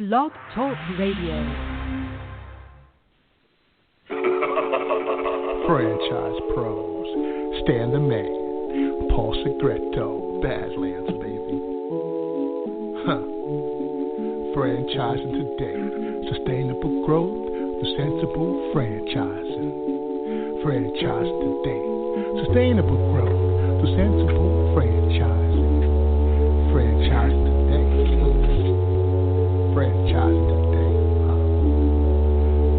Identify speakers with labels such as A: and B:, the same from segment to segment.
A: Blog Talk Radio.
B: Franchise pros, Stan the Man, Paul Segreto, Badlands, baby. Franchising today, sustainable growth through sensible franchising. Franchise today, sustainable growth through sensible franchising. Franchise today, franchising today,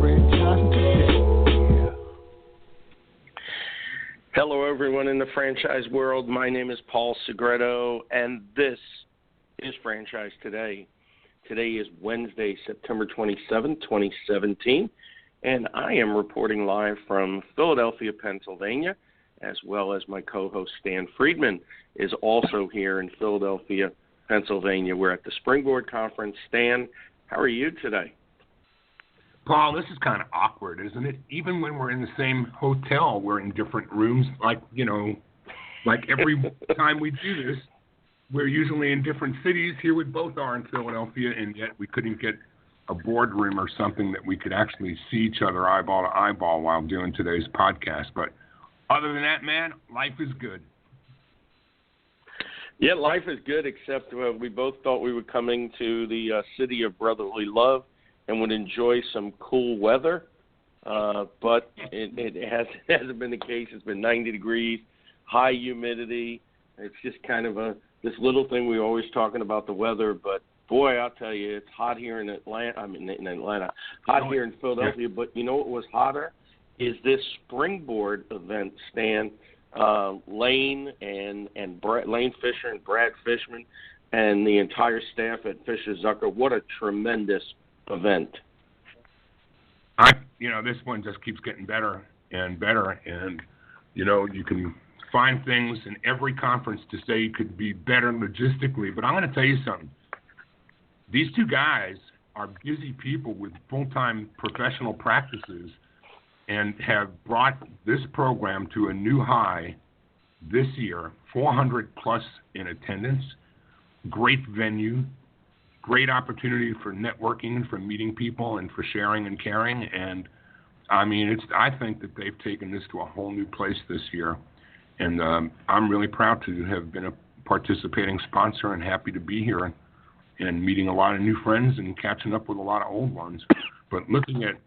B: franchising today. Yeah.
C: Hello, everyone in the franchise world. My name is Paul Segreto, and this is Franchise Today. Today is Wednesday, September 27, 2017, and I am reporting live from Philadelphia, Pennsylvania, as well as my co-host Stan Friedman is also here in Philadelphia, Pennsylvania. We're at the Springboard Conference. Stan, how are you today?
D: Paul, this is kind of awkward, isn't it? Even when we're in the same hotel, we're in different rooms. Like every time we do this, we're usually in different cities. Here we both are in Philadelphia, and yet we couldn't get a boardroom or something that we could actually see each other eyeball to eyeball while doing today's podcast. But other than that, man, life is good.
C: Yeah, life is good, except we both thought we were coming to the city of brotherly love and would enjoy some cool weather, but it hasn't been the case. It's been 90 degrees, high humidity. It's just kind of this little thing we're always talking about the weather, but boy, I'll tell you, it's hot here in Atlanta. Hot here in Philadelphia. Yeah. But you know what was hotter is this Springboard event, Stan. Lane Fisher and Brad Fishman and the entire staff at Fisher Zucker. What a tremendous event.
D: This one just keeps getting better and better, and you can find things in every conference to say it could be better logistically. But I'm going to tell you something. These two guys are busy people with full-time professional practices and have brought this program to a new high this year, 400 plus in attendance, great venue, great opportunity for networking and for meeting people and for sharing and caring. And I think that they've taken this to a whole new place this year. And I'm really proud to have been a participating sponsor and happy to be here and meeting a lot of new friends and catching up with a lot of old ones. But looking at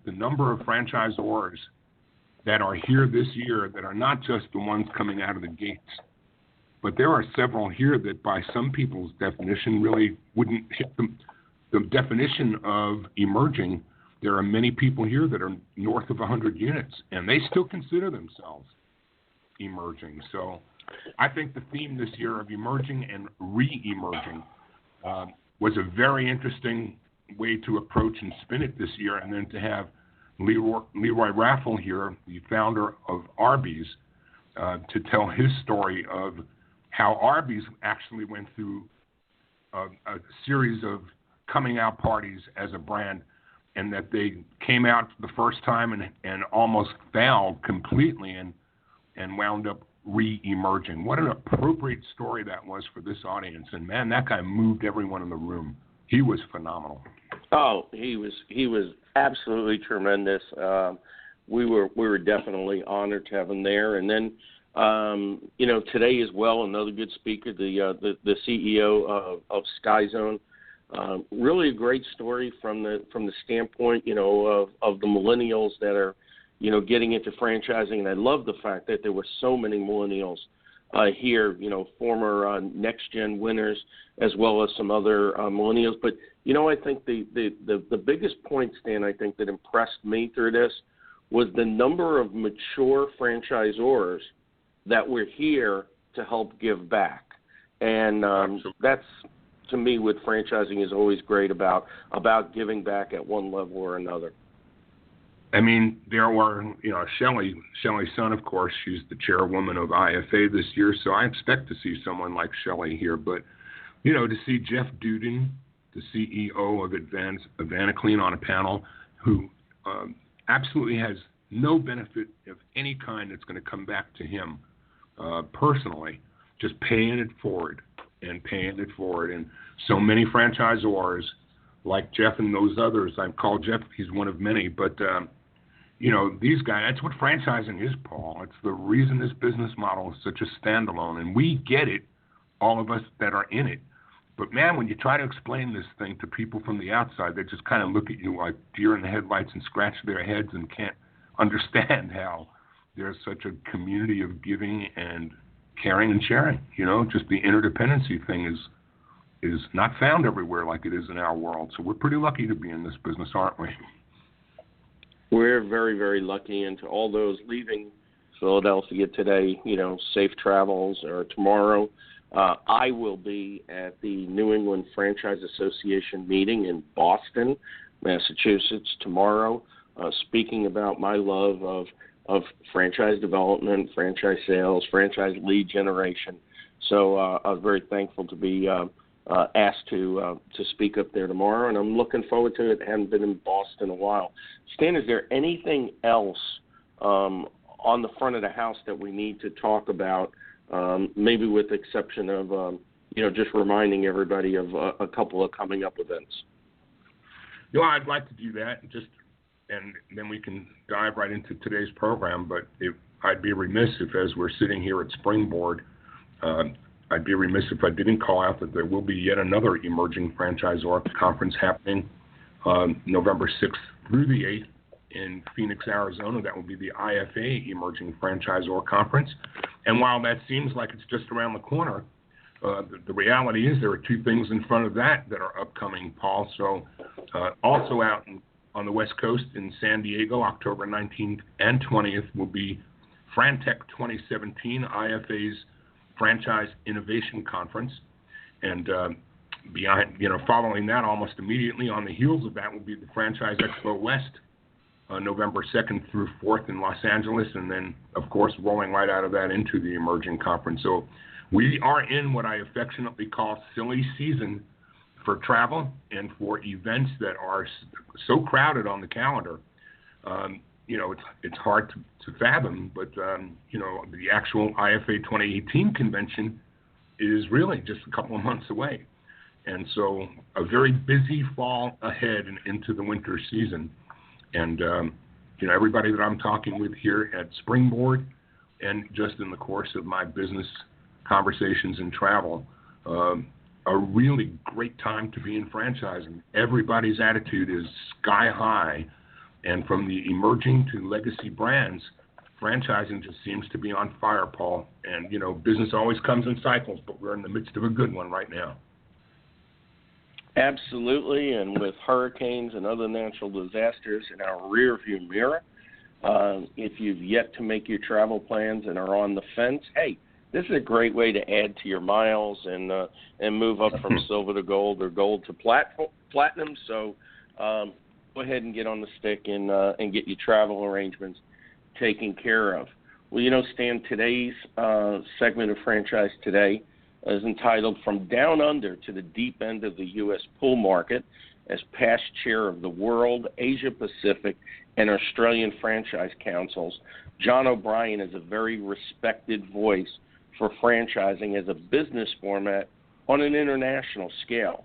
D: the number of franchisors that are here this year that are not just the ones coming out of the gates, but there are several here that by some people's definition really wouldn't hit the definition of emerging. There are many people here that are north of 100 units, and they still consider themselves emerging. So I think the theme this year of emerging and re-emerging was a very interesting way to approach and spin it this year, and then to have Leroy Raffle here, the founder of Arby's, to tell his story of how Arby's actually went through a series of coming out parties as a brand, and that they came out the first time and almost failed completely and wound up re-emerging. What an appropriate story that was for this audience. And man, that guy moved everyone in the room. He was phenomenal. Oh,
C: he was absolutely tremendous. We were definitely honored to have him there. And then today as well, another good speaker, the CEO of Sky Zone. Really a great story from the standpoint of the millennials that are getting into franchising. And I love the fact that there were so many millennials here, former Next Gen winners, as well as some other millennials. But, I think the biggest point, Stan, I think that impressed me through this was the number of mature franchisors that were here to help give back. And that's, to me, what franchising is always great about giving back at one level or another.
D: There were, Shelley Sun, of course, she's the chairwoman of IFA this year, so I expect to see someone like Shelley here. But, to see Jeff Duden, the CEO of Advanaclean on a panel, who absolutely has no benefit of any kind that's going to come back to him personally, just paying it forward. And so many franchisors like Jeff and those others. I call Jeff, he's one of many, but these guys, that's what franchising is, Paul. It's the reason this business model is such a standalone, and we get it, all of us that are in it. But, man, when you try to explain this thing to people from the outside, they just kind of look at you like deer in the headlights and scratch their heads and can't understand how there's such a community of giving and caring and sharing. Just the interdependency thing is not found everywhere like it is in our world. So we're pretty lucky to be in this business, aren't we?
C: We're very, very lucky. And to all those leaving Philadelphia today, safe travels, or tomorrow. I will be at the New England Franchise Association meeting in Boston, Massachusetts tomorrow, speaking about my love of franchise development, franchise sales, franchise lead generation. So I was very thankful to be asked to speak up there tomorrow, and I'm looking forward to it. I haven't been in Boston in a while. Stan, is there anything else on the front of the house that we need to talk about? Maybe with the exception of, just reminding everybody of a couple of coming up events.
D: I'd like to do that, and then we can dive right into today's program. But I'd be remiss if, as we're sitting here at Springboard, I'd be remiss if I didn't call out that there will be yet another Emerging Franchisor Conference happening November 6th through the 8th in Phoenix, Arizona. That will be the IFA Emerging Franchisor Conference. And while that seems like it's just around the corner, the reality is there are two things in front of that are upcoming, Paul. So also out on the West Coast in San Diego, October 19th and 20th, will be FranTech 2017, IFA's Franchise Innovation Conference. And following that, almost immediately on the heels of that, will be the Franchise Expo West, November 2nd through 4th in Los Angeles, and then, of course, rolling right out of that into the Emerging Conference. So we are in what I affectionately call silly season for travel and for events that are so crowded on the calendar. It's hard to fathom, but, the actual IFA 2018 convention is really just a couple of months away. And so a very busy fall ahead and into the winter season. And, everybody that I'm talking with here at Springboard and just in the course of my business conversations and travel, a really great time to be in franchising. Everybody's attitude is sky high. And from the emerging to legacy brands, franchising just seems to be on fire, Paul. And, business always comes in cycles, but we're in the midst of a good one right now.
C: Absolutely, and with hurricanes and other natural disasters in our rearview mirror, if you've yet to make your travel plans and are on the fence, hey, this is a great way to add to your miles and move up from silver to gold or gold to platinum. So go ahead and get on the stick and get your travel arrangements taken care of. Well, Stan, today's segment of Franchise Today is entitled From Down Under to the Deep End of the U.S. Pool Market. As past chair of the World, Asia Pacific, and Australian Franchise Councils, John O'Brien is a very respected voice for franchising as a business format on an international scale.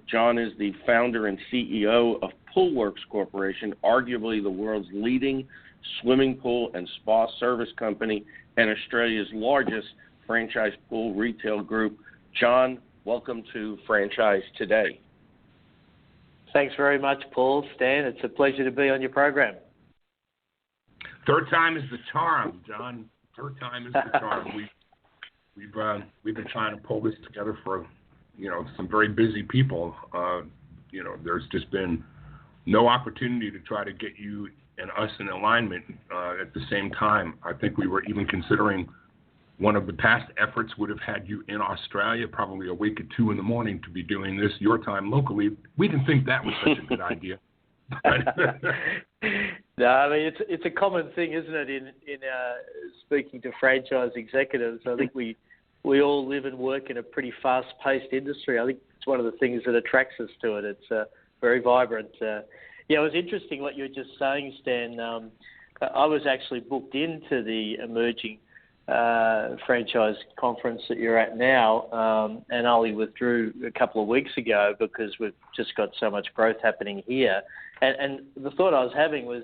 C: John is the founder and CEO of Poolwerx Corporation, arguably the world's leading swimming pool and spa service company and Australia's largest franchise pool retail group. John, welcome to Franchise Today.
E: Thanks very much, Paul. Stan, it's a pleasure to be on your program.
D: Third time is the charm, John. Third time is the charm. We've been trying to pull this together for some very busy people. There's just been no opportunity to try to get you and us in alignment at the same time. I think we were even considering one of the past efforts would have had you in Australia, probably awake at 2 a.m. to be doing this your time locally. We didn't think that was such a good idea.
E: No, I mean it's a common thing, isn't it? In speaking to franchise executives, I think we all live and work in a pretty fast-paced industry. I think it's one of the things that attracts us to it. It's very vibrant. It was interesting what you were just saying, Stan. I was actually booked into the Emerging franchise conference that you're at now, and only withdrew a couple of weeks ago because we've just got so much growth happening here. And the thought I was having was,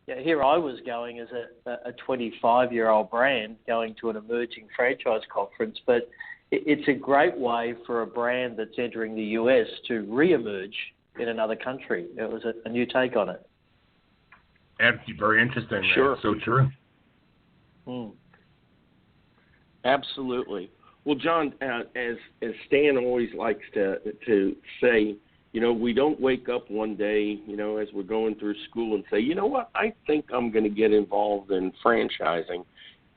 E: here I was going as a 25-year-old brand going to an emerging franchise conference, but it's a great way for a brand that's entering the US to re-emerge in another country. It was a new take on it.
D: That's very interesting.
C: Sure.
D: So true.
C: Absolutely. Well, John, as Stan always likes to say, we don't wake up one day, as we're going through school and say, you know what, I think I'm going to get involved in franchising.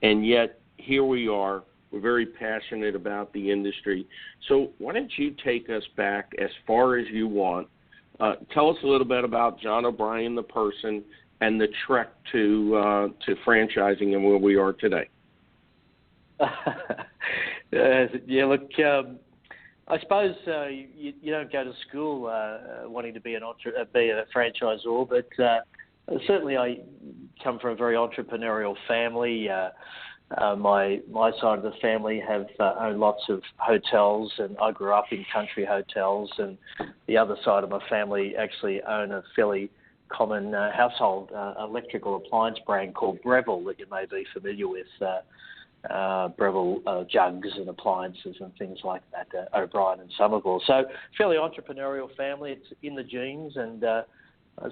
C: And yet here we are. We're very passionate about the industry. So why don't you take us back as far as you want. Tell us a little bit about John O'Brien, the person, and the trek to franchising and where we are today.
E: Look, I suppose you don't go to school wanting to be be a franchisor, but certainly I come from a very entrepreneurial family. My side of the family have owned lots of hotels, and I grew up in country hotels, and the other side of my family actually own a fairly common household electrical appliance brand called Breville that you may be familiar with. Breville jugs and appliances and things like that, O'Brien and Somerville. So fairly entrepreneurial family. It's in the genes, and I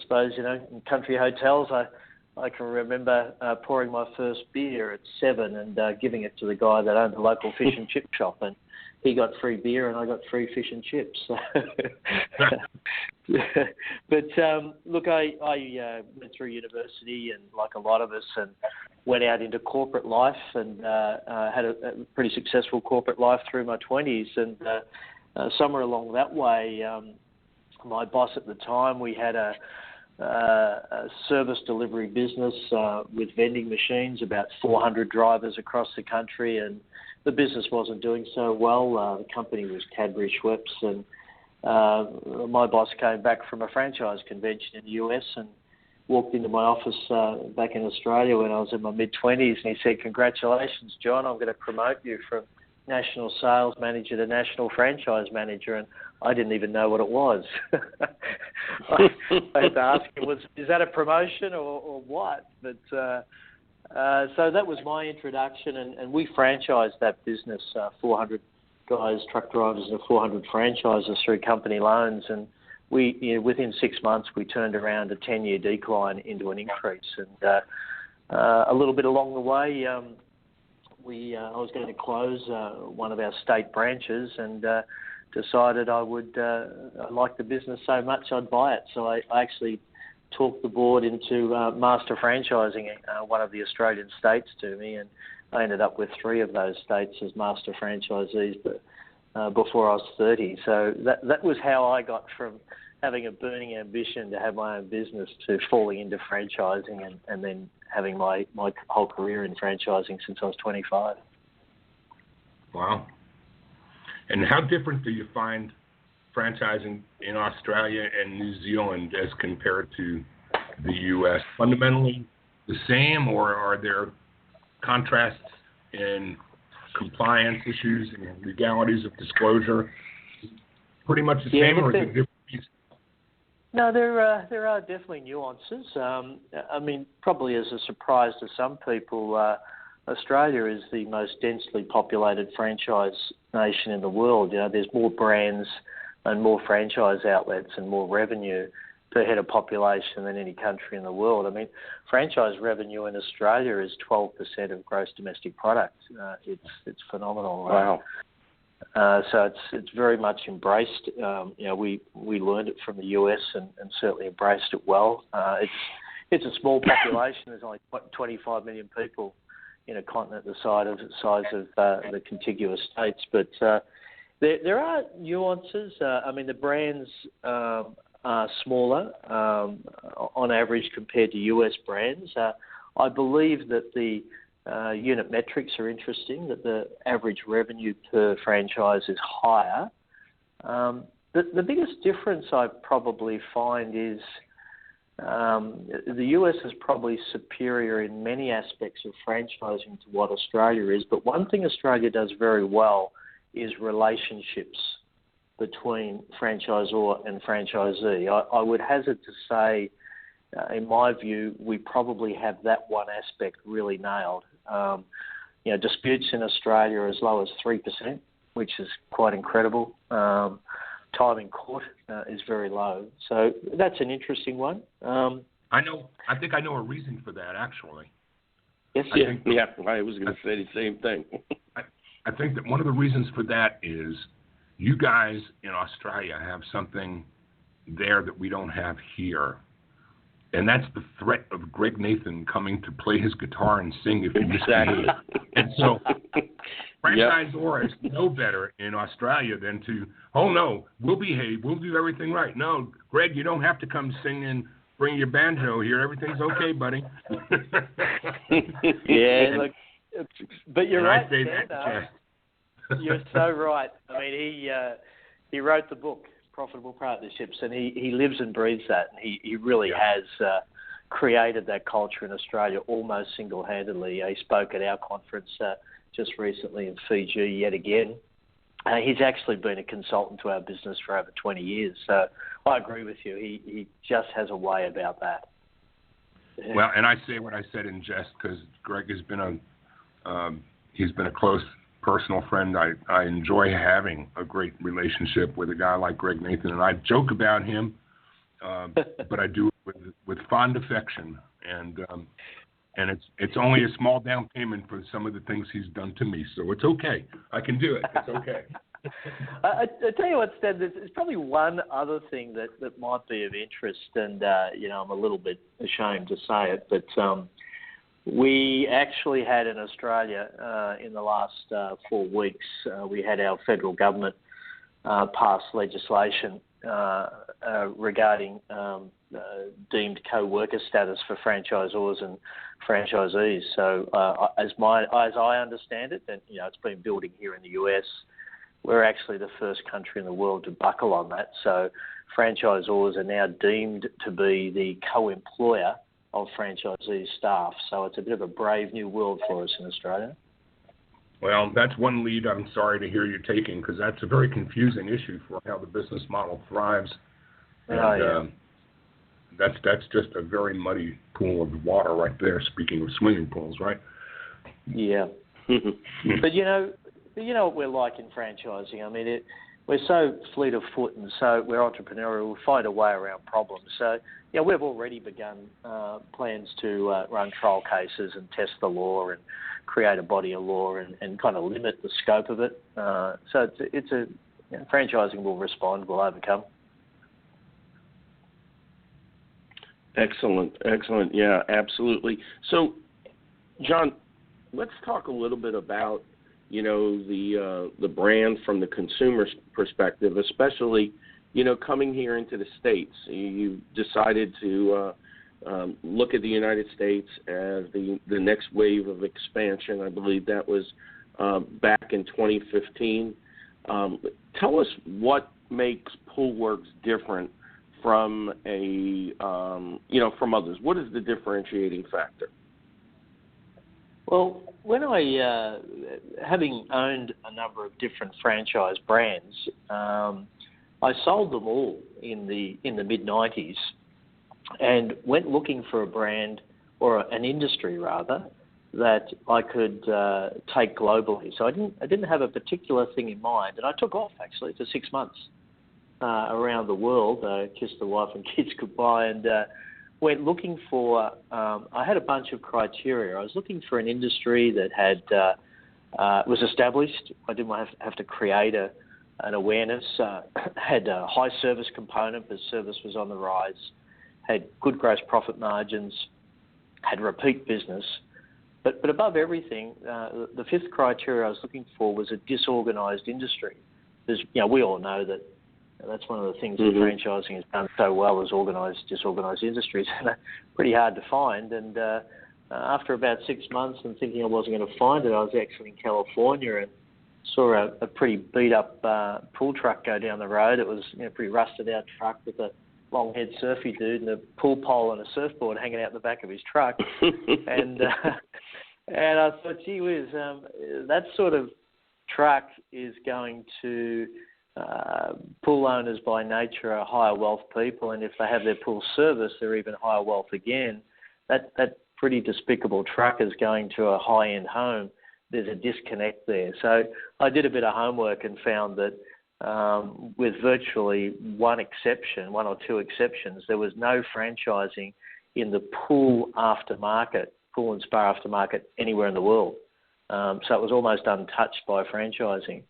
E: suppose, in country hotels, I can remember pouring my first beer at 7 and giving it to the guy that owned the local fish and chip shop, and he got free beer and I got free fish and chips. But look, I went through university, and like a lot of us, and went out into corporate life, and had a pretty successful corporate life through my 20s. And somewhere along that way, my boss at the time, we had a service delivery business with vending machines, about 400 drivers across the country, and the business wasn't doing so well. The company was Cadbury Schweppes, and my boss came back from a franchise convention in the US and walked into my office back in Australia when I was in my mid-20s, and he said, "Congratulations, John, I'm going to promote you from national sales manager to national franchise manager." And I didn't even know what it was. I had to ask him, is that a promotion or what? But so that was my introduction, and we franchised that business, 400 guys, truck drivers, and 400 franchises through company loans. And we, within 6 months, we turned around a 10-year decline into an increase. And a little bit along the way, I was going to close one of our state branches, and decided I liked the business so much I'd buy it. So I actually talked the board into master franchising one of the Australian states to me, and I ended up with 3 of those states as master franchisees before I was 30. So that was how I got from having a burning ambition to have my own business to falling into franchising, and then having my whole career in franchising since I was 25.
D: Wow. And how different do you find franchising in Australia and New Zealand as compared to the U.S.? Fundamentally the same, or are there contrasts in compliance issues and legalities of disclosure? Pretty much the same, or is it different?
E: No, there are definitely nuances. I mean, probably as a surprise to some people, Australia is the most densely populated franchise nation in the world. There's more brands and more franchise outlets and more revenue per head of population than any country in the world. I mean, franchise revenue in Australia is 12% of gross domestic product. It's phenomenal.
C: Wow.
E: So it's very much embraced. We learned it from the US and certainly embraced it well. It's a small population. There's only 25 million people in a continent the size of the contiguous states. But there are nuances. I mean, the brands are smaller on average compared to US brands. I believe that the unit metrics are interesting, that the average revenue per franchise is higher. The biggest difference I probably find is The US is probably superior in many aspects of franchising to what Australia is, but one thing Australia does very well is relationships between franchisor and franchisee. I would hazard to say, in my view, we probably have that one aspect really nailed. Disputes in Australia are as low as 3%, which is quite incredible. Time in court is very low. So that's an interesting one.
D: I think I know a reason for that, actually.
E: Yes,
C: I was going to say the same thing.
D: I think that one of the reasons for that is you guys in Australia have something there that we don't have here. And that's the threat of Greg Nathan coming to play his guitar and sing if you misbehave. And so franchisors know better in Australia than to, oh, no, we'll behave. We'll do everything right. No, Greg, you don't have to come sing and bring your banjo here. Everything's okay, buddy.
E: Yeah, look, but you're right,
D: I say that,
E: you're so right. I mean, he wrote the book, Profitable Partnerships, and he lives and breathes that. He really has created that culture in Australia almost single-handedly. He spoke at our conference just recently in Fiji yet again. He's actually been a consultant to our business for over 20 years. So I agree with you. He just has a way about that.
D: Well, and I say what I said in jest because Greg has been he's been a close personal friend. I enjoy having a great relationship with a guy like Greg Nathan, and I joke about him, but I do it with fond affection, and it's only a small down payment for some of the things he's done to me, so it's okay. I can do it. It's okay.
E: I tell you what, Stan, there's probably one other thing that might be of interest, and I'm a little bit ashamed to say it, but we actually had in Australia in the last 4 weeks, we had our federal government pass legislation regarding deemed co-worker status for franchisors and franchisees. So as I understand it, and it's been building here in the US, we're actually the first country in the world to buckle on that. So franchisors are now deemed to be the co-employer of franchisee staff. So it's a bit of a brave new world for us in Australia.
D: Well, that's one lead I'm sorry to hear you taking, because that's a very confusing issue for how the business model thrives. And that's just a very muddy pool of water right there, speaking of swimming pools, right?
E: Yeah. But you know what we're like in franchising. I mean, we're so fleet of foot and so we're entrepreneurial. We find a way around problems. So, we've already begun plans to run trial cases and test the law and create a body of law and kind of limit the scope of it. So franchising will respond, will overcome.
C: Excellent. Yeah, absolutely. So, John, let's talk a little bit about the brand from the consumer's perspective, especially coming here into the States. You decided to look at the United States as the next wave of expansion. I believe that was back in 2015. Tell us what makes Poolwerx different from from others. What is the differentiating factor?
E: Well, when I, having owned a number of different franchise brands, I sold them all in the mid-90s and went looking for a brand, or an industry rather, that I could take globally. So I didn't have a particular thing in mind, and I took off actually for 6 months around the world. I kissed the wife and kids goodbye and went looking for. I had a bunch of criteria. I was looking for an industry that had was established. I didn't want to have to create an awareness. Had a high service component, but service was on the rise. Had good gross profit margins. Had repeat business. But above everything, the fifth criteria I was looking for was a disorganised industry. Because we all know that that's one of the things that franchising has done so well, is disorganised industries. And pretty hard to find. And after about 6 months and thinking I wasn't going to find it, I was actually in California and saw a pretty beat up pool truck go down the road. It was a pretty rusted out truck with a long-haired surfy dude and a pool pole and a surfboard hanging out the back of his truck. and I thought, gee whiz, that sort of truck is going to pool owners by nature are higher wealth people, and if they have their pool service, they're even higher wealth again. That pretty despicable truck is going to a high-end home. There's a disconnect there. So I did a bit of homework and found that with virtually one or two exceptions, there was no franchising in the pool and spa aftermarket anywhere in the world. So it was almost untouched by franchising.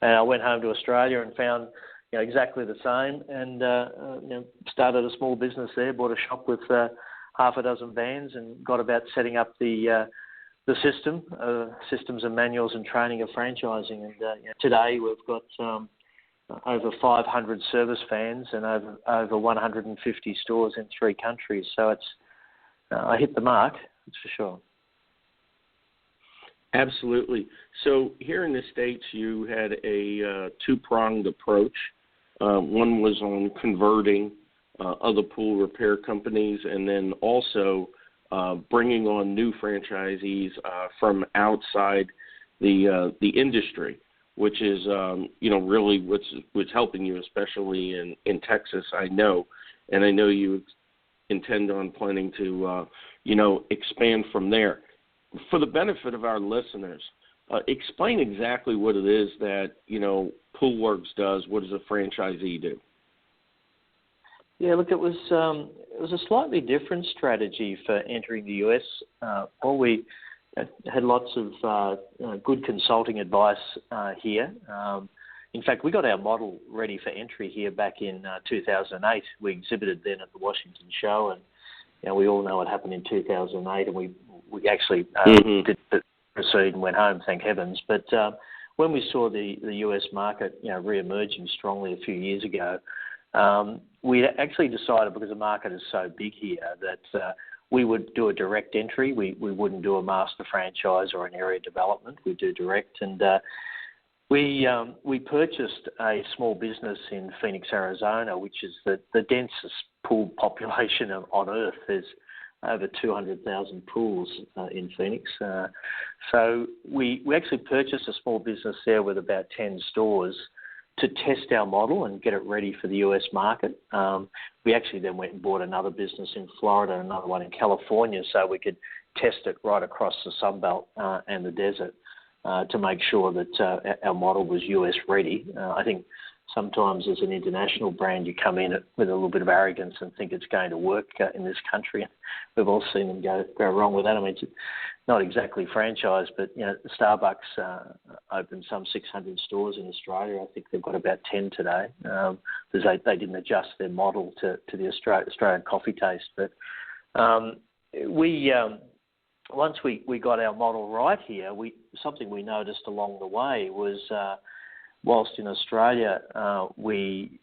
E: And I went home to Australia and found exactly the same, and started a small business there, bought a shop with half a dozen vans, and got about setting up the systems and manuals and training of franchising. And today we've got over 500 service vans and over 150 stores in 3 countries. So I hit the mark, that's for sure.
C: Absolutely. So here in the States, you had a two-pronged approach. One was on converting other pool repair companies, and then also bringing on new franchisees from outside the industry, which is really what's helping you, especially in Texas. I know, and I know you intend on planning to expand from there. For the benefit of our listeners, explain exactly what it is that Poolwerx does. What does a franchisee do?
E: Yeah, look, it was a slightly different strategy for entering the US. We had lots of good consulting advice here. In fact, we got our model ready for entry here back in 2008. We exhibited then at the Washington show, and we all know what happened in 2008, and we actually did proceed and went home, thank heavens. But when we saw the US market re-emerging strongly a few years ago, we actually decided, because the market is so big here, that we would do a direct entry. We wouldn't do a master franchise or an area development. We'd do direct. And we purchased a small business in Phoenix, Arizona, which is the densest pool population on Earth. There's over 200,000 pools in Phoenix. So we actually purchased a small business there with about 10 stores to test our model and get it ready for the US market. We actually then went and bought another business in Florida and another one in California so we could test it right across the Sunbelt and the desert to make sure that our model was US ready. I think sometimes as an international brand, you come in with a little bit of arrogance and think it's going to work in this country. We've all seen them go wrong with that. I mean, it's not exactly franchise, but Starbucks opened some 600 stores in Australia. I think they've got about 10 today because they didn't adjust their model to the Australian coffee taste. But once we got our model right here, something we noticed along the way was whilst in Australia we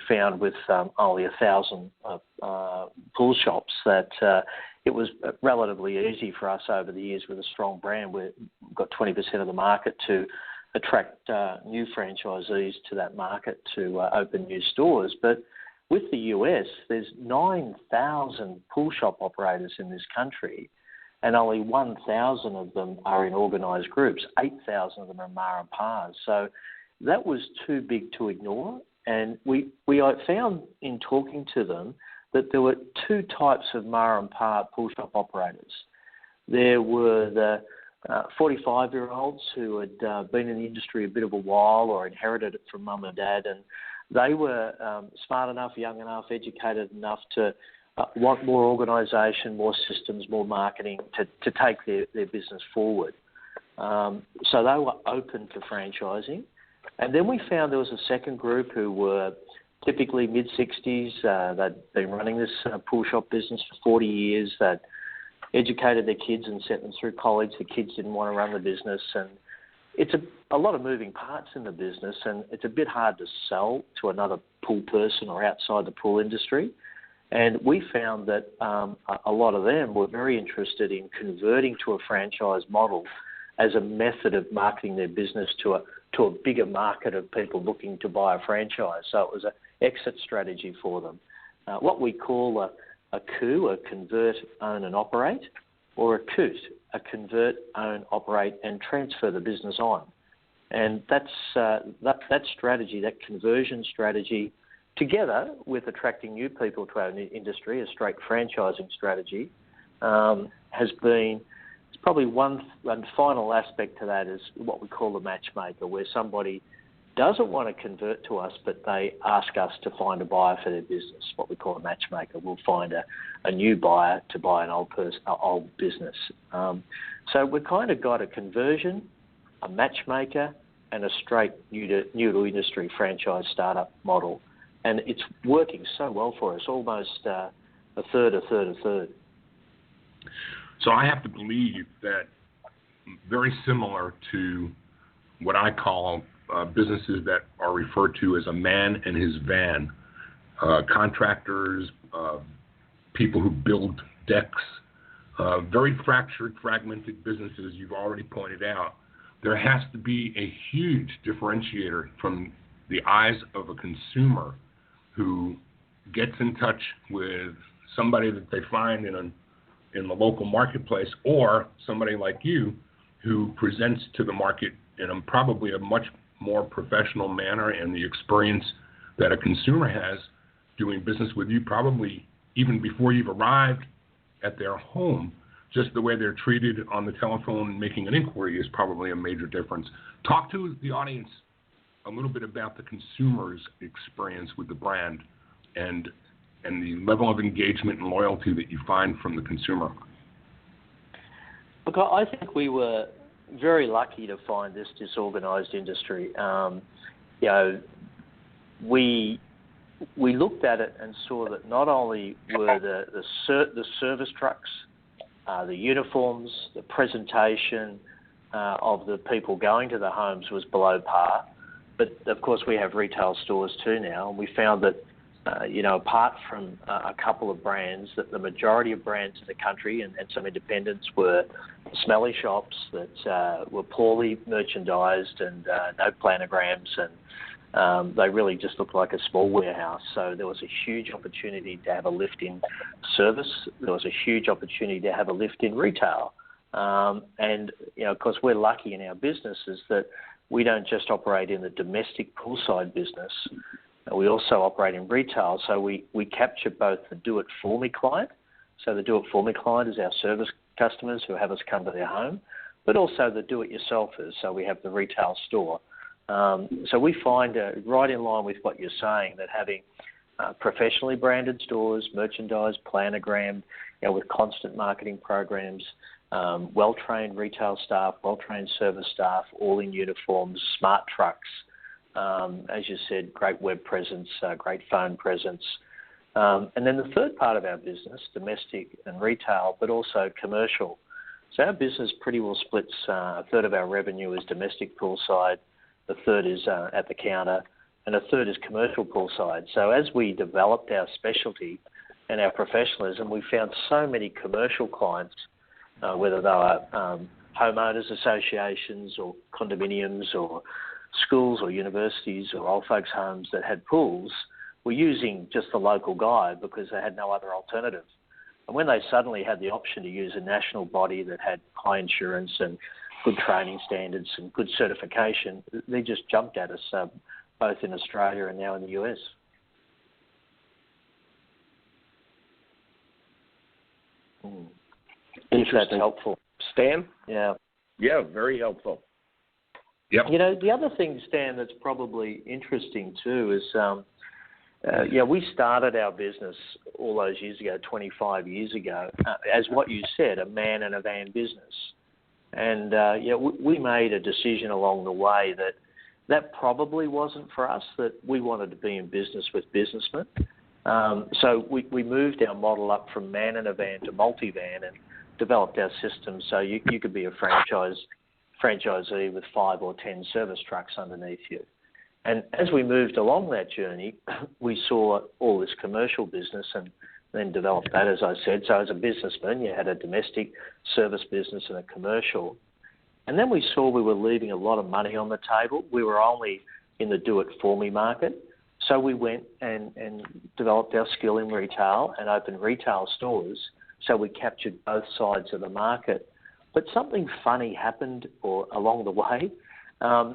E: found with only 1,000 pool shops that it was relatively easy for us over the years with a strong brand. We've got 20% of the market to attract new franchisees to that market to open new stores. But with the US, there's 9,000 pool shop operators in this country, and only 1,000 of them are in organised groups. 8,000 of them are Mar and Pars. So that was too big to ignore. And we found in talking to them that there were 2 types of Mar and Par pool shop operators. There were the 45-year-olds who had been in the industry a bit of a while or inherited it from mum and dad, and they were smart enough, young enough, educated enough to want more organisation, more systems, more marketing to take their business forward. So they were open to franchising. And then we found there was a second group who were typically mid-60s. They'd been running this pool shop business for 40 years. They'd educated their kids and sent them through college. The kids didn't want to run the business. And it's a lot of moving parts in the business, and it's a bit hard to sell to another pool person or outside the pool industry. And we found that a lot of them were very interested in converting to a franchise model as a method of marketing their business to a bigger market of people looking to buy a franchise. So it was an exit strategy for them. what we call a COO, a convert, own and operate, or a COOT, a convert, own, operate and transfer the business on. And that's that strategy, that conversion strategy, together with attracting new people to our industry, a straight franchising strategy, has been, it's probably one final aspect to that is what we call the matchmaker, where somebody doesn't want to convert to us, but they ask us to find a buyer for their business, what we call a matchmaker. We'll find a new buyer to buy an old business. So we've kind of got a conversion, a matchmaker, and a straight new to industry franchise startup model. And it's working so well for us, almost a third.
D: So I have to believe that very similar to what I call businesses that are referred to as a man and his van, contractors, people who build decks, very fractured, fragmented businesses you've already pointed out. There has to be a huge differentiator from the eyes of a consumer who gets in touch with somebody that they find in the local marketplace, or somebody like you who presents to the market in probably a much more professional manner, and the experience that a consumer has doing business with you probably even before you've arrived at their home. Just the way they're treated on the telephone making an inquiry is probably a major difference. Talk to the audience a little bit about the consumer's experience with the brand and the level of engagement and loyalty that you find from the consumer.
E: Look, I think we were very lucky to find this disorganised industry. We looked at it and saw that not only were the service trucks, the uniforms, the presentation of the people going to the homes was below par, but of course we have retail stores too now, and we found that apart from a couple of brands, that the majority of brands in the country and some independents were smelly shops that were poorly merchandised and no planograms, and they really just looked like a small warehouse. So there was a huge opportunity to have a lift in service. There was a huge opportunity to have a lift in retail. And, of course, we're lucky in our business is that we don't just operate in the domestic poolside business. We also operate in retail, so we capture both the do-it-for-me client. So the do-it-for-me client is our service customers who have us come to their home, but also the do-it-yourselfers, so we have the retail store. So we find, right in line with what you're saying, that having professionally branded stores, merchandised, planogrammed, with constant marketing programs, well-trained retail staff, well-trained service staff, all in uniforms, smart trucks, as you said, great web presence, great phone presence. And then the third part of our business, domestic and retail, but also commercial. So our business pretty well splits, a third of our revenue is domestic poolside, a third is at the counter, and a third is commercial poolside. So as we developed our specialty and our professionalism, we found so many commercial clients, whether they were homeowners associations or condominiums or schools or universities or old folks' homes that had pools, were using just the local guy because they had no other alternative. And when they suddenly had the option to use a national body that had high insurance and good training standards and good certification, they just jumped at us, both in Australia and now in the US. If that's helpful.
C: Stan?
E: Yeah.
C: Yeah, very helpful.
D: Yep.
E: The other thing, Stan, that's probably interesting too is, we started our business all those years ago, 25 years ago, as what you said, a man and a van business. And, we made a decision along the way that probably wasn't for us, that we wanted to be in business with businessmen. So we moved our model up from man and a van to multi-van and developed our system so you could be a franchisee with 5 or 10 service trucks underneath you. And as we moved along that journey, we saw all this commercial business and then developed that, as I said. So as a businessman, you had a domestic service business and a commercial. And then we saw we were leaving a lot of money on the table. We were only in the do-it-for-me market. So we went and developed our skill in retail and opened retail stores. So we captured both sides of the market. But something funny happened along the way.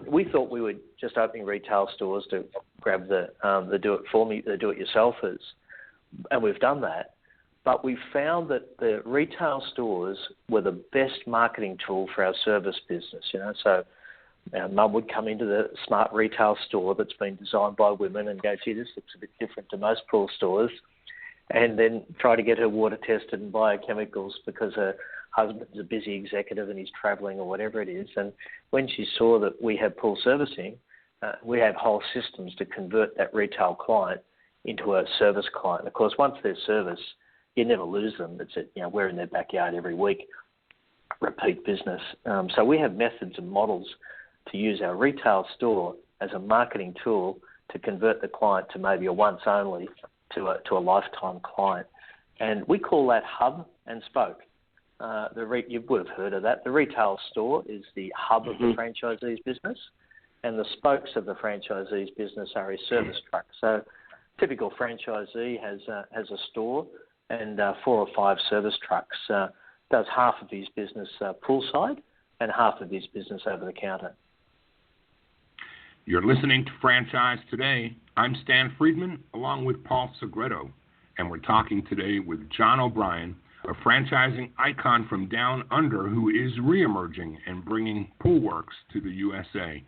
E: We thought we were just opening retail stores to grab the do-it-yourselfers, and we've done that. But we found that the retail stores were the best marketing tool for our service business. So our mum would come into the smart retail store that's been designed by women and go, gee, this looks a bit different to most pool stores, and then try to get her water tested and biochemicals because her husband's a busy executive and he's travelling or whatever it is. And when she saw that we had pool servicing, we have whole systems to convert that retail client into a service client. Of course, once they're service, you never lose them. It's we're in their backyard every week, repeat business. So we have methods and models to use our retail store as a marketing tool to convert the client to maybe a once only to a lifetime client. And we call that hub and spoke. You would have heard of that. The retail store is the hub of the franchisee's business, and the spokes of the franchisee's business are his service truck. So typical franchisee has a store and 4 or 5 service trucks. Does half of his business poolside and half of his business over the counter.
D: You're listening to Franchise Today. I'm Stan Friedman, along with Paul Segreto, and we're talking today with John O'Brien, a franchising icon from down under who is reemerging and bringing Poolwerx to the USA.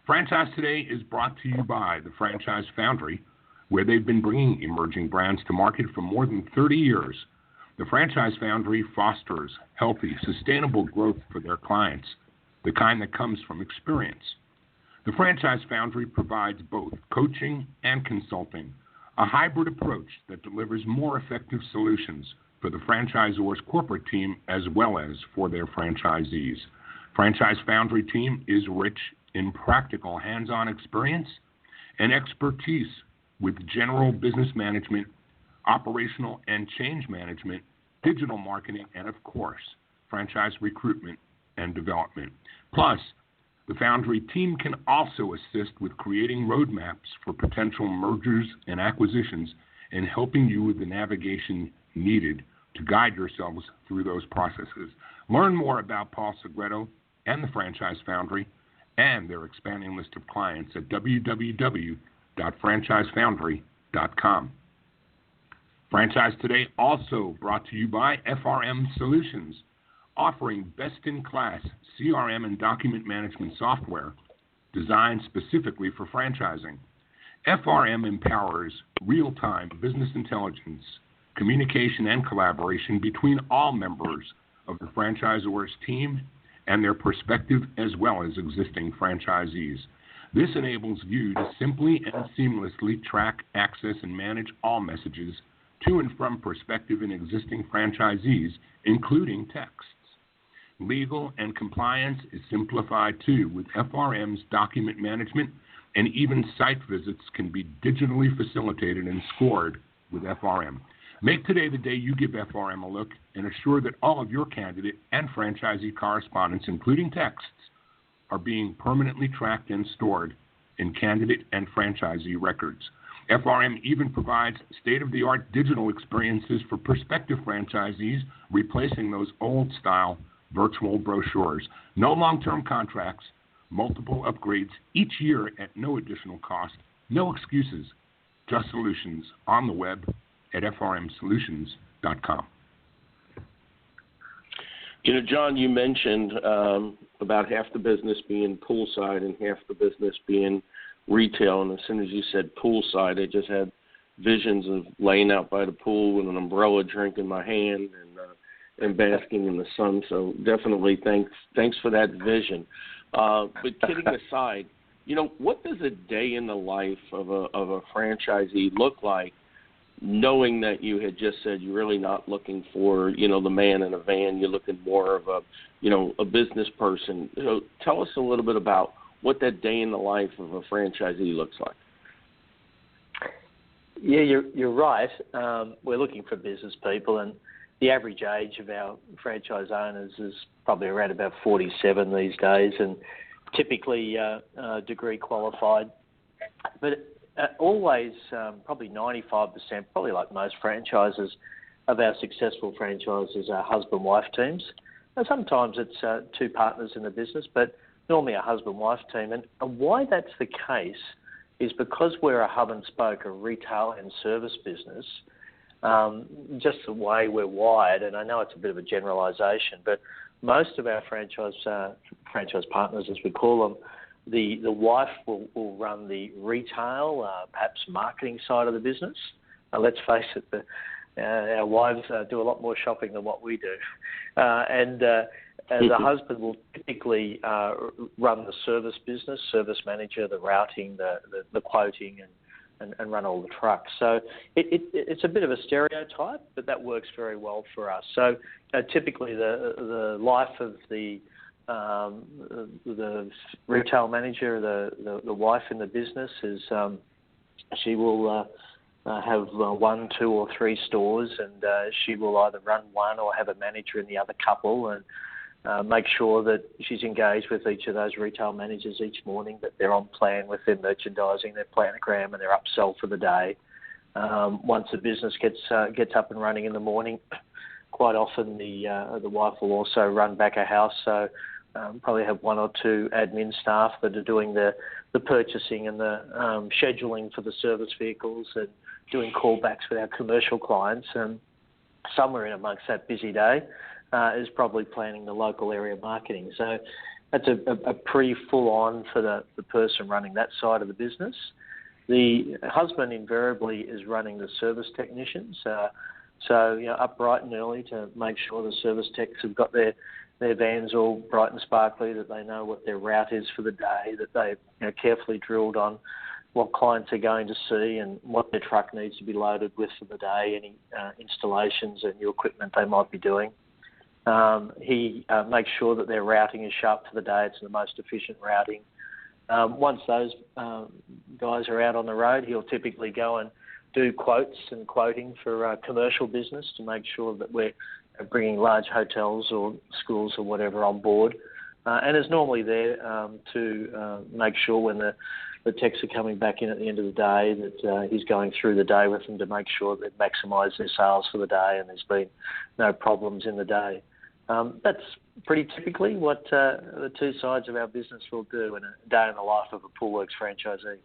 D: Franchise Today is brought to you by the Franchise Foundry, where they've been bringing emerging brands to market for more than 30 years. The Franchise Foundry fosters healthy, sustainable growth for their clients, the kind that comes from experience. The Franchise Foundry provides both coaching and consulting, a hybrid approach that delivers more effective solutions for the franchisor's corporate team as well as for their franchisees. Franchise Foundry team is rich in practical hands-on experience and expertise with general business management, operational and change management, digital marketing, and of course, franchise recruitment and development. Plus, the Foundry team can also assist with creating roadmaps for potential mergers and acquisitions and helping you with the navigation needed to guide yourselves through those processes. Learn more about Paul Segreto and the Franchise Foundry and their expanding list of clients at www.franchisefoundry.com. Franchise Today also brought to you by FRM Solutions, offering best-in-class CRM and document management software designed specifically for franchising. FRM empowers real-time business intelligence, communication, and collaboration between all members of the franchisor's team and their prospective as well as existing franchisees. This enables you to simply and seamlessly track, access, and manage all messages to and from prospective and existing franchisees, including texts. Legal and compliance is simplified too with FRM's document management, and even site visits can be digitally facilitated and scored with FRM. Make today the day you give FRM a look and assure that all of your candidate and franchisee correspondence, including texts, are being permanently tracked and stored in candidate and franchisee records. FRM even provides state-of-the-art digital experiences for prospective franchisees, replacing those old-style virtual brochures. No long-term contracts, multiple upgrades each year at no additional cost, no excuses, just solutions on the web at frmsolutions.com.
C: John, you mentioned about half the business being poolside and half the business being retail, and as soon as you said poolside, I just had visions of laying out by the pool with an umbrella, drink in my hand, and basking in the sun. So definitely thanks for that vision. But kidding aside, what does a day in the life of a franchisee look like, knowing that you had just said you're really not looking for, the man in a van, you're looking more of a business person. So tell us a little bit about what that day in the life of a franchisee looks like.
E: Yeah, you're right. We're looking for business people, and the average age of our franchise owners is probably around about 47 these days, and typically degree qualified. But always, probably 95%, probably like most franchises, of our successful franchises are husband-wife teams. Now, sometimes it's two partners in the business, but normally a husband-wife team. And why that's the case is because we're a hub and spoke, a retail and service business, just the way we're wired, and I know it's a bit of a generalisation, but most of our franchise partners, as we call them, the wife will run the retail, perhaps marketing side of the business. Let's face it, our wives do a lot more shopping than what we do. The husband will typically run the service business, service manager, the routing, the quoting, and run all the trucks. So it's a bit of a stereotype, but that works very well for us. So typically the life of the retail manager, the wife in the business is she will have 1, 2, or 3 stores, and she will either run one or have a manager in the other couple, and make sure that she's engaged with each of those retail managers each morning, that they're on plan with their merchandising, their planogram, and their upsell for the day. Once the business gets up and running in the morning, quite often the wife will also run back a house, so probably have 1 or 2 admin staff that are doing the purchasing and the scheduling for the service vehicles and doing callbacks with our commercial clients. And somewhere in amongst that busy day is probably planning the local area marketing. So that's a pretty full-on for the person running that side of the business. The husband invariably is running the service technicians. So up bright and early to make sure the service techs have got their vans all bright and sparkly, that they know what their route is for the day, that they've carefully drilled on what clients are going to see and what their truck needs to be loaded with for the day, any installations and new equipment they might be doing. He makes sure that their routing is sharp for the day. It's the most efficient routing. Once those guys are out on the road, he'll typically go and do quotes and quoting for commercial business to make sure that we're bringing large hotels or schools or whatever on board. And is normally there to make sure when the techs are coming back in at the end of the day that he's going through the day with them to make sure that they maximise their sales for the day and there's been no problems in the day. That's pretty typically what the two sides of our business will do in a day in the life of a Poolwerx franchisee.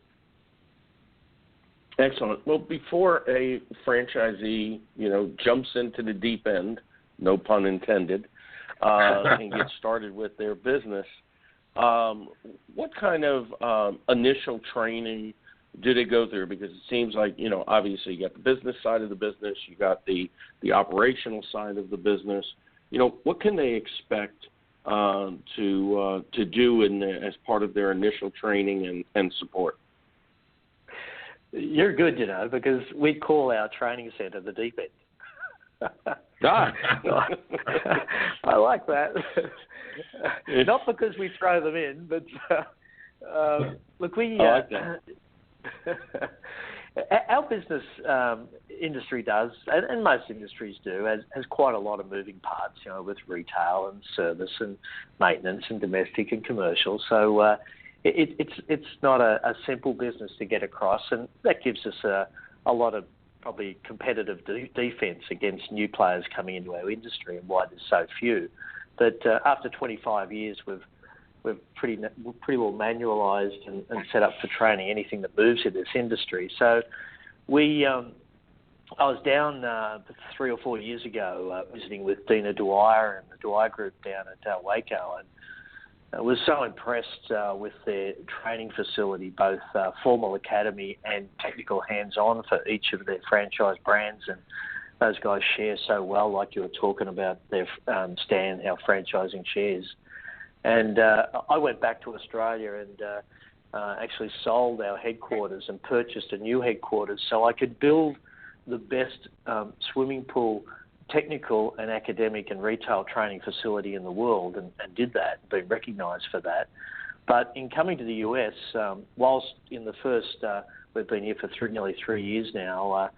C: Excellent. Well, before a franchisee, jumps into the deep end, no pun intended, and gets started with their business, what kind of initial training do they go through? Because it seems like, obviously you got the business side of the business, you got the operational side of the business. What can they expect to do as part of their initial training and support?
E: You're good, because we call our training centre the deep end. I like that. Not because we throw them in, but look, we
C: I like that.
E: our business industry does, and most industries do, has quite a lot of moving parts, with retail and service and maintenance and domestic and commercial. So it's not a simple business to get across, and that gives us a lot of probably competitive defence against new players coming into our industry and why there's so few. But after 25 years, we're pretty well manualised and set up for training anything that moves in this industry. So I was down 3 or 4 years ago visiting with Dina Dwyer and the Dwyer Group down at Waco, and I was so impressed with their training facility, both formal academy and technical hands-on for each of their franchise brands. And those guys share so well, like you were talking about their Stan, our franchising shares. And I went back to Australia and actually sold our headquarters and purchased a new headquarters so I could build the best swimming pool technical and academic and retail training facility in the world, and did that, been recognised for that. But in coming to the US, whilst in the first, we've been here for nearly 3 years now,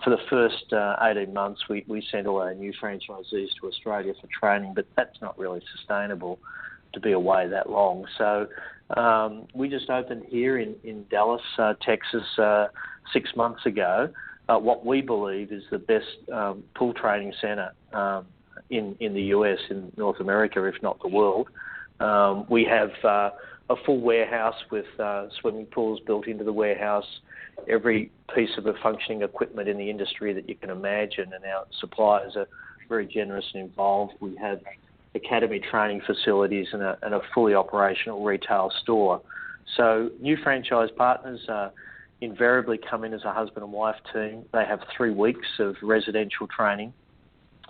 E: for the first 18 months, we sent all our new franchisees to Australia for training, but that's not really sustainable to be away that long. So We just opened here in Dallas, Texas, 6 months ago, what we believe is the best pool training centre in the US, in North America, if not the world. We have a full warehouse with swimming pools built into the warehouse, every piece of the functioning equipment in the industry that you can imagine, and our suppliers are very generous and involved. We have academy training facilities and a fully operational retail store. So new franchise partners invariably come in as a husband and wife team. They have 3 weeks of residential training,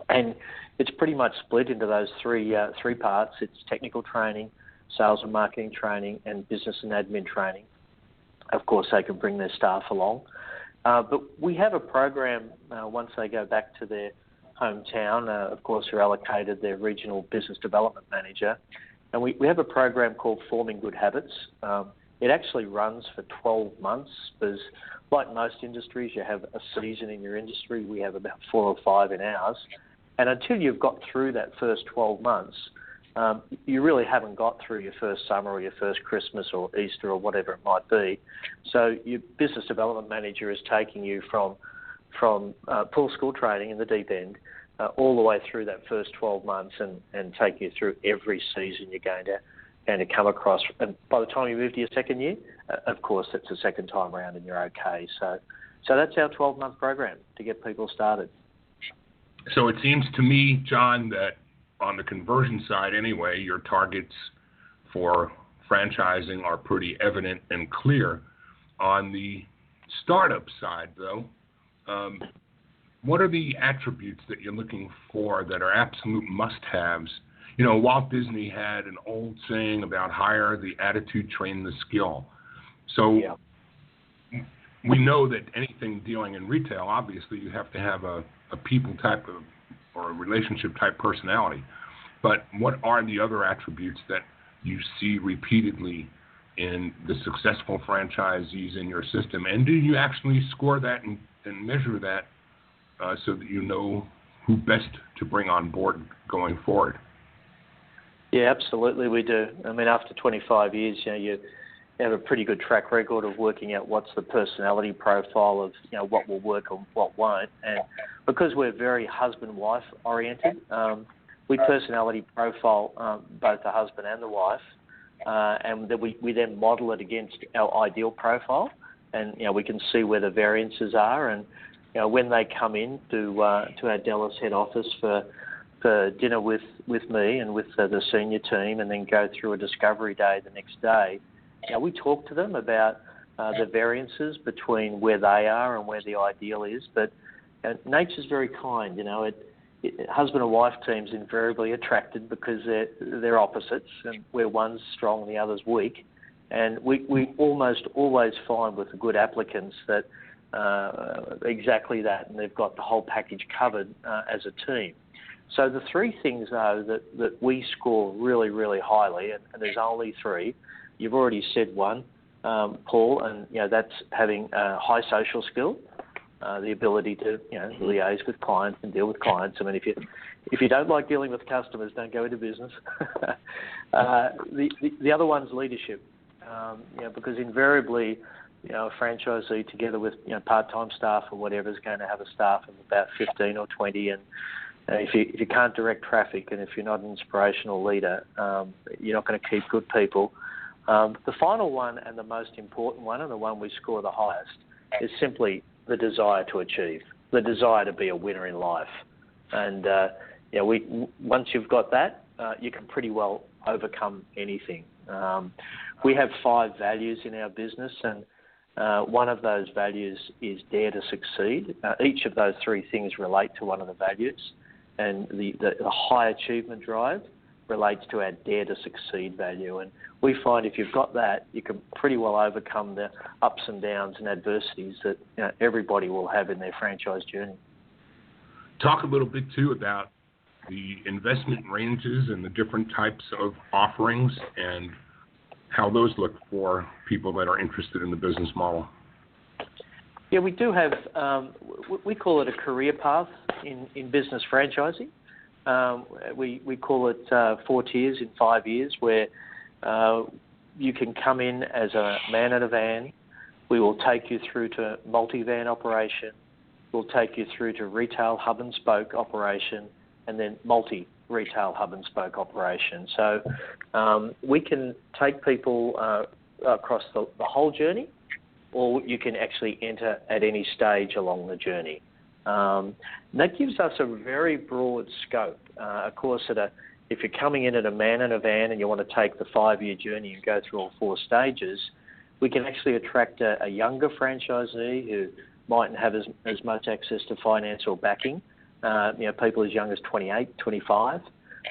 E: and it's pretty much split into those three parts. It's technical training, sales and marketing training, and business and admin training. Of course, they can bring their staff along. But we have a program once they go back to their hometown. Of course, they're allocated their regional business development manager. And we have a program called Forming Good Habits. It actually runs for 12 months because, like most industries, you have a season in your industry. We have about 4 or 5 in ours. And until you've got through that first 12 months, you really haven't got through your first summer or your first Christmas or Easter or whatever it might be. So your business development manager is taking you from pool school training in the deep end all the way through that first 12 months and take you through every season you're going to come across. And by the time you move to your second year, of course, it's the second time around and you're okay. So that's our 12-month program to get people started.
D: So it seems to me, John, that on the conversion side anyway, your targets for franchising are pretty evident and clear. On the startup side, though, what are the attributes that you're looking for that are absolute must-haves? You know, Walt Disney had an old saying about hire the attitude, train the skill. So we know that anything dealing in retail, obviously you have to have a people type of or a relationship type personality. But what are the other attributes that you see repeatedly in the successful franchisees in your system? And do you actually score that and measure that so that you know who best to bring on board going forward?
E: Yeah, absolutely we do. I mean, after 25 years, you have a pretty good track record of working out what's the personality profile of, what will work and what won't. And because we're very husband-wife oriented, we personality profile both the husband and the wife, and then we then model it against our ideal profile, and we can see where the variances are. And when they come in to our Dallas head office for dinner with me and with the senior team, and then go through a discovery day the next day, we talk to them about the variances between where they are and where the ideal is. But nature's very kind. Husband and wife teams invariably attracted because they're opposites, and where one's strong and the other's weak. And we almost always find with the good applicants that exactly that, and they've got the whole package covered as a team. So the 3 things, though, that we score really, really highly, and there's only 3. You've already said one, Paul, and that's having a high social skill, the ability to liaise with clients and deal with clients. I mean, if you don't like dealing with customers, don't go into business. The other one's leadership, because invariably, a franchisee together with part-time staff or whatever is going to have a staff of about 15 or 20, and if you can't direct traffic and if you're not an inspirational leader, you're not going to keep good people. The final one and the most important one, and the one we score the highest, is simply the desire to achieve, the desire to be a winner in life. And once you've got that, you can pretty well overcome anything. We have 5 values in our business, and one of those values is dare to succeed. Each of those 3 things relate to one of the values, and the high achievement drive relates to our dare to succeed value. And we find if you've got that, you can pretty well overcome the ups and downs and adversities that everybody will have in their franchise journey.
D: Talk a little bit, too, about the investment ranges and the different types of offerings and how those look for people that are interested in the business model.
E: Yeah, we do have, we call it a career path in business franchising. We call it 4 tiers in 5 years, where You can come in as a man in a van. We will take you through to multi-van operation. We'll take you through to retail hub and spoke operation, and then multi-retail hub and spoke operation. So we can take people across the whole journey, or you can actually enter at any stage along the journey. That gives us a very broad scope. Of course, if you're coming in at a man in a van and you want to take the 5-year journey and go through all 4 stages, we can actually attract a younger franchisee who mightn't have as much access to finance or backing, people as young as 28, 25,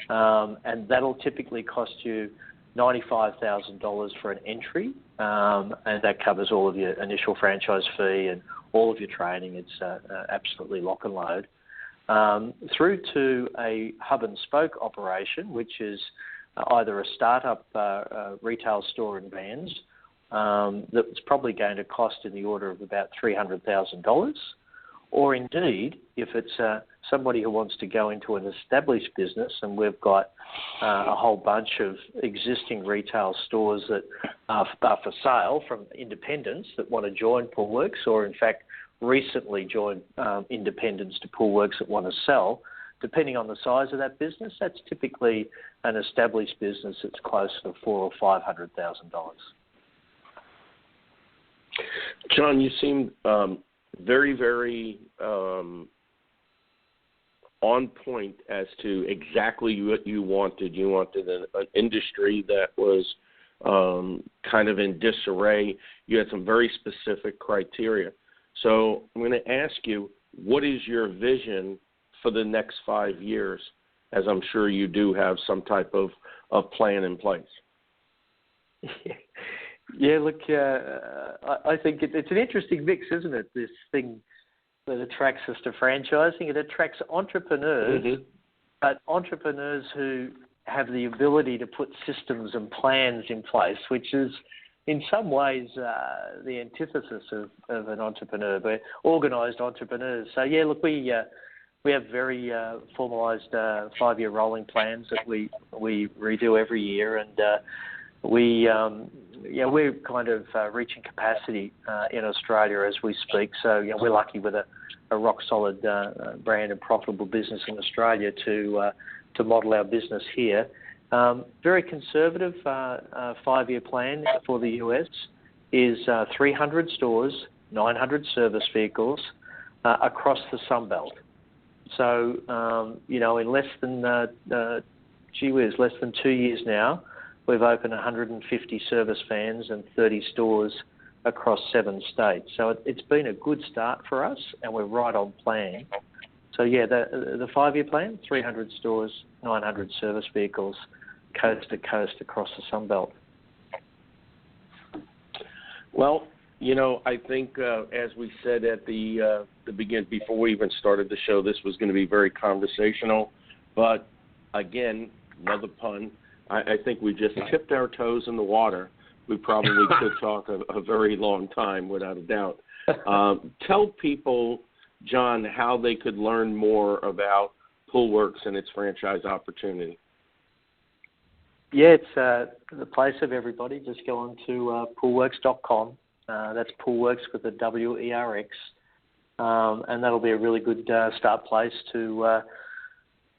E: and that'll typically cost you $95,000 for an entry, and that covers all of your initial franchise fee and all of your training. It's absolutely lock and load. Through to a hub and spoke operation, which is either a startup retail store in vans that's probably going to cost in the order of about $300,000, or indeed, if it's somebody who wants to go into an established business, and we've got a whole bunch of existing retail stores that are for sale from independents that want to join Poolwerx, or in fact recently joined independents to Poolwerx that want to sell. Depending on the size of that business, that's typically an established business that's closer to $400,000 or $500,000.
C: John, you seem very, very on point as to exactly what you wanted. You wanted an industry that was kind of in disarray. You had some very specific criteria. So I'm going to ask you, what is your vision for the next 5 years, as I'm sure you do have some type of plan in place?
E: Yeah, look, I think it's an interesting mix, isn't it, this thing that attracts us to franchising? It attracts entrepreneurs, but entrepreneurs who have the ability to put systems and plans in place, which is in some ways the antithesis of an entrepreneur, but organised entrepreneurs. So, yeah, look, we have very formalised 5-year rolling plans that we redo every year, and we're kind of reaching capacity in Australia as we speak. So we're lucky with a rock solid brand and profitable business in Australia to model our business here. Very conservative 5-year plan for the US is 300 stores, 900 service vehicles across the Sunbelt. So in less than less than 2 years now, we've opened 150 service vans and 30 stores across 7 states. So it's been a good start for us, and we're right on plan. So, yeah, the 5-year plan, 300 stores, 900 service vehicles, coast to coast across the Sunbelt.
C: Well, I think as we said at the beginning, before we even started the show, this was going to be very conversational. But, again, another pun, I think we just tipped our toes in the water. We probably could talk a very long time, without a doubt. Tell people, John, how they could learn more about Poolwerx and its franchise opportunity.
E: Yeah, it's the place of everybody. Just go on to poolwerx.com. That's Poolwerx with a W-E-R-X. And that'll be a really good start place to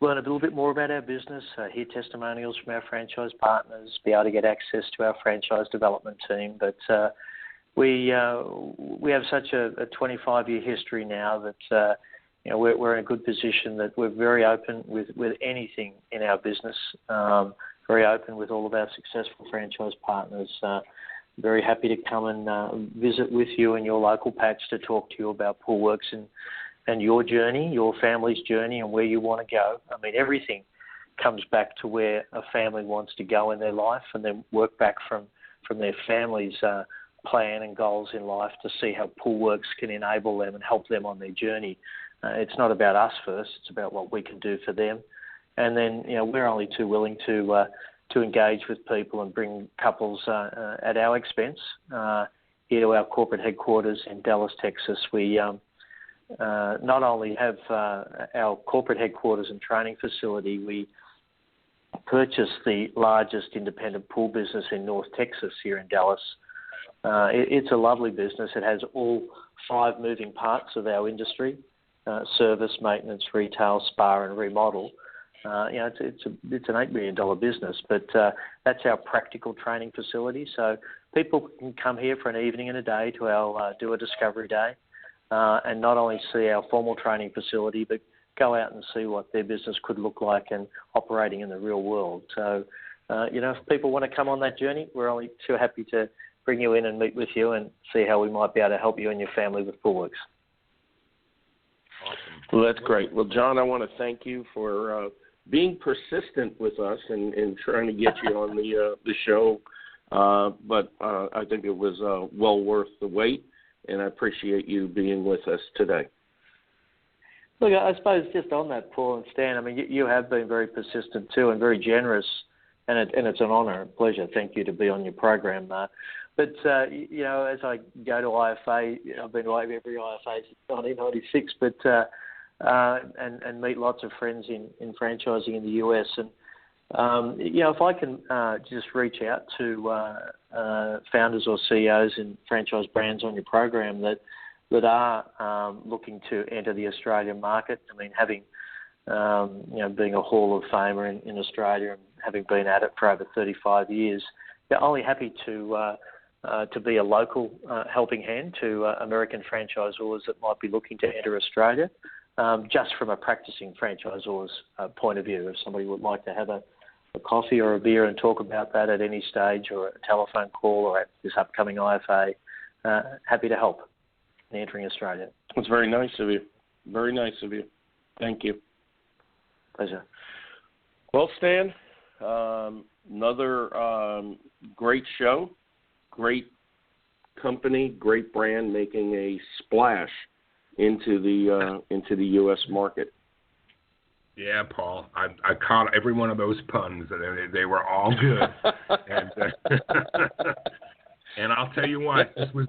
E: learn a little bit more about our business, hear testimonials from our franchise partners, be able to get access to our franchise development team. But we have such a 25-year history now that we're in a good position that we're very open with anything in our business, very open with all of our successful franchise partners. Very happy to come and visit with you in your local patch to talk to you about Poolwerx and your journey, your family's journey, and where you want to go. I mean, everything comes back to where a family wants to go in their life, and then work back from their family's plan and goals in life to see how Poolwerx can enable them and help them on their journey. It's not about us first; it's about what we can do for them. And then, we're only too willing to engage with people and bring couples at our expense here to our corporate headquarters in Dallas, Texas. We not only have our corporate headquarters and training facility, we purchased the largest independent pool business in North Texas here in Dallas. It's a lovely business. It has all 5 moving parts of our industry: service, maintenance, retail, spa, and remodel. It's an $8 million business, but that's our practical training facility. So people can come here for an evening and a day to our do a discovery day, and not only see our formal training facility, but go out and see what their business could look like and operating in the real world. So, if people want to come on that journey, we're only too happy to bring you in and meet with you and see how we might be able to help you and your family with Poolwerx.
D: Awesome.
C: Well, that's great. Well, John, I want to thank you for being persistent with us and trying to get you on the show. But I think it was well worth the wait, and I appreciate you being with us today.
E: Look, I suppose just on that, Paul and Stan, I mean, you have been very persistent too and very generous, and it's an honour and pleasure. Thank you to be on your program. But, as I go to IFA, I've been to every IFA since 1996, but and meet lots of friends in franchising in the US. And, if I can just reach out to founders or CEOs in franchise brands on your program that are looking to enter the Australian market. I mean, having, being a Hall of Famer in Australia and having been at it for over 35 years, they're only happy to be a local helping hand to American franchisors that might be looking to enter Australia, just from a practicing franchisor's point of view. If somebody would like to have a coffee or a beer and talk about that at any stage, or a telephone call, or at this upcoming IFA, happy to help in entering Australia.
C: It's very nice of you. Very nice of you. Thank you.
E: Pleasure.
C: Well, Stan, another great show, great company, great brand making a splash into the U.S. market.
D: Yeah, Paul, I caught every one of those puns. They were all good. And I'll tell you what, this was.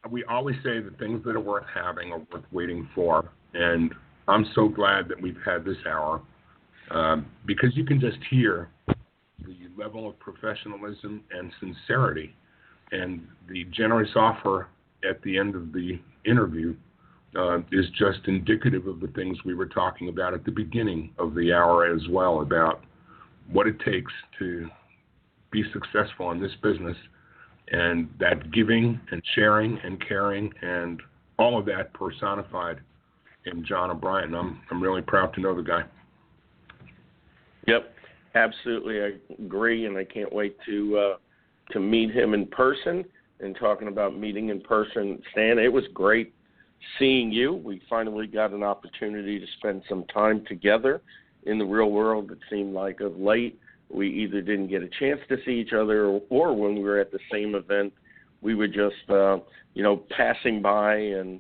D: We always say that things that are worth having are worth waiting for, and I'm so glad that we've had this hour because you can just hear the level of professionalism and sincerity, and the generous offer at the end of the interview is just indicative of the things we were talking about at the beginning of the hour as well, about what it takes to be successful in this business, and that giving and sharing and caring and all of that personified in John O'Brien. I'm really proud to know the guy.
C: Yep, absolutely, I agree, and I can't wait to meet him in person. And talking about meeting in person, Stan, it was great seeing you. We finally got an opportunity to spend some time together in the real world. It seemed like of late we either didn't get a chance to see each other, or when we were at the same event, we were just, passing by and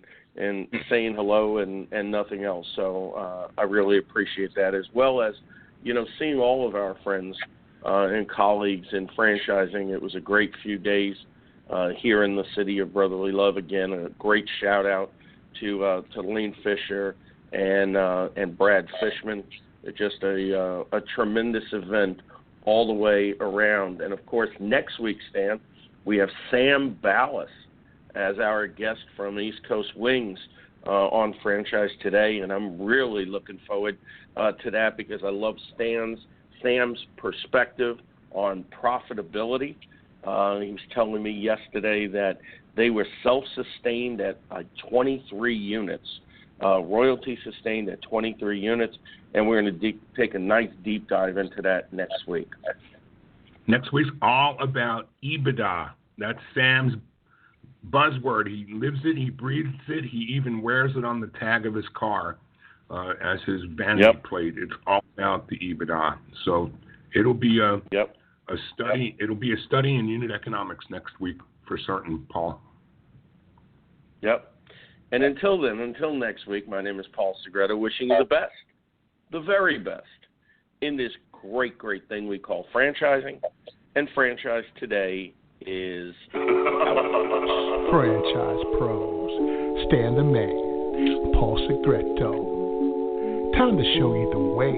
C: saying hello and nothing else. So I really appreciate that, as well as, seeing all of our friends and colleagues in franchising. It was a great few days here in the city of brotherly love again. A great shout out to Lane Fisher and Brad Fishman. It's just a tremendous event all the way around. And, of course, next week, Stan, we have Sam Ballas as our guest from East Coast Wings on Franchise Today, and I'm really looking forward to that because I love Sam's perspective on profitability. He was telling me yesterday that they were self-sustained at 23 units, royalty sustained at 23 units, and we're going to take a nice deep dive into that next week.
D: Next week's all about EBITDA. That's Sam's buzzword. He lives it, he breathes it, he even wears it on the tag of his car as his vanity plate. It's all about the EBITDA. So it'll be a study. It'll be a study in unit economics next week for certain, Paul.
C: Yep. And until then, until next week, my name is Paul Segreto, wishing you the best, the very best, in this great, great thing we call franchising. And Franchise Today is
B: Franchise Pros. Stan the Man. Paul Segreto. Time to show you the way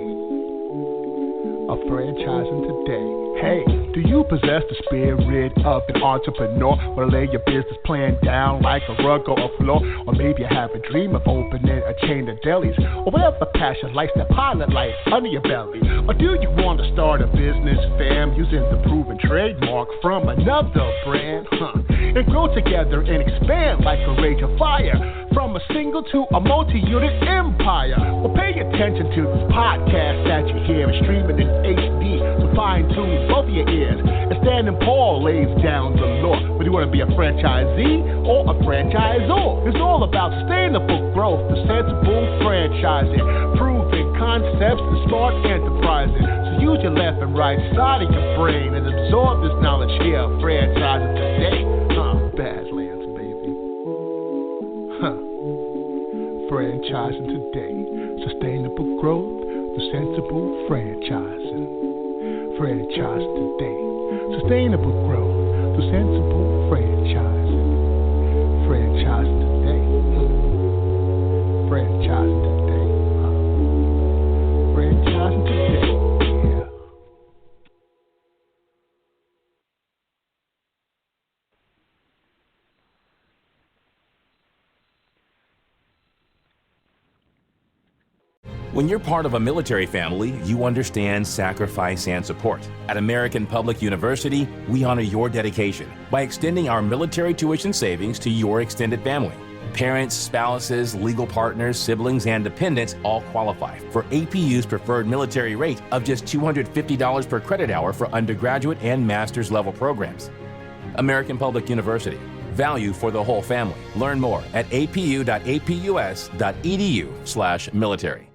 B: of Franchising today. Hey, do you possess the spirit of an entrepreneur? Wanna lay your business plan down like a rug or a floor? Or maybe you have a dream of opening a chain of delis, or whatever passion lights that pilot light under your belly. Or do you want to start a business, fam, using the proven trademark from another brand? And grow together and expand like a rage of fire, from a single to a multi-unit empire. Well, pay attention to this podcast that you hear is streaming in HD, so fine-tune both of your ears. And Stan and Paul lays down the law. Whether you want to be a franchisee or a franchisor, it's all about sustainable growth, the sensible franchising, proven concepts, and smart enterprising. So use your left and right side of your brain and absorb this knowledge here. Franchising today, Badlands, baby. Franchising today, sustainable growth, the sensible franchising. Franchising today, sustainable growth, the sensible franchising. Franchising today, franchising today, franchising today. Yeah.
F: When you're part of a military family, you understand sacrifice and support. At American Public University, we honor your dedication by extending our military tuition savings to your extended family. Parents, spouses, legal partners, siblings, and dependents all qualify for APU's preferred military rate of just $250 per credit hour for undergraduate and master's level programs. American Public University. Value for the whole family. Learn more at apu.apus.edu/military.